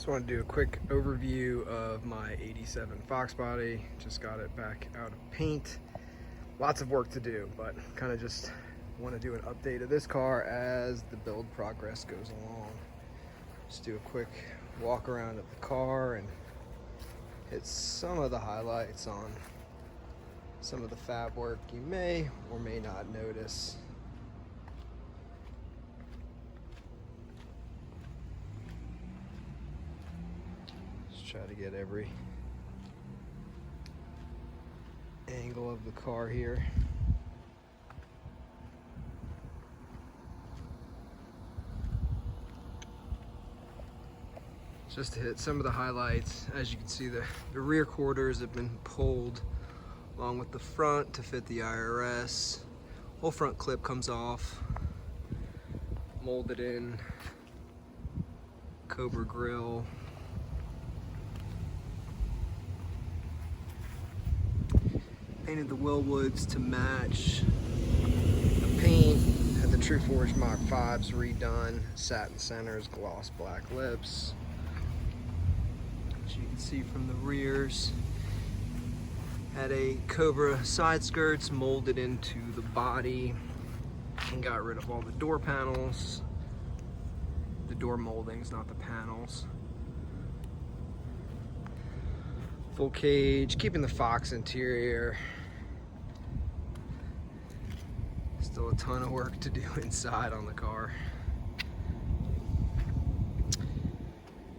Just want to do a quick overview of my 87 Foxbody. Just got it back out of paint. Lots of work to do, but kind of just want to do an update of this car as the build progress goes along. Just do a quick walk around of the car and hit some of the highlights on some of the fab work you may or may not notice. Try to get every angle of the car here. Just to hit some of the highlights. As you can see, the rear quarters have been pulled along with the front to fit the IRS. Whole front clip comes off, molded in, Cobra grill. Painted the wheel woods to match the paint. Had the True Forge Mach 5s redone. Satin centers, gloss black lips. As you can see from the rears. Had a Cobra side skirts molded into the body. And got rid of all the door panels. The door moldings, not the panels. Full cage, keeping the Fox interior. Still a ton of work to do inside on the car.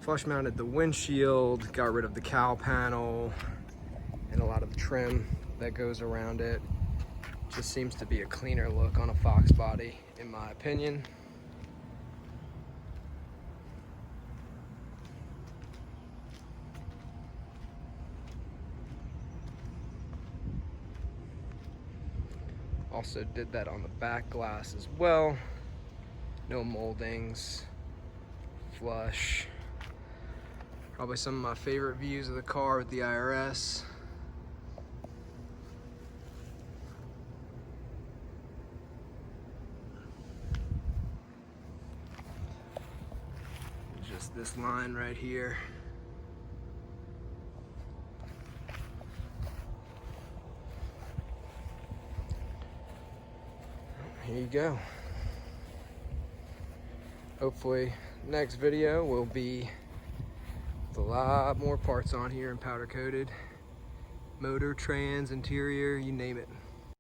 Flush mounted the windshield, got rid of the cowl panel and a lot of the trim that goes around it. Just seems to be a cleaner look on a Foxbody, in my opinion. Also did that on the back glass as well. No moldings, flush. Probably some of my favorite views of the car with the IRS. Just this line right here. Here you go. Hopefully next video will be with a lot more parts on here and powder coated. Motor, trans, interior, you name it.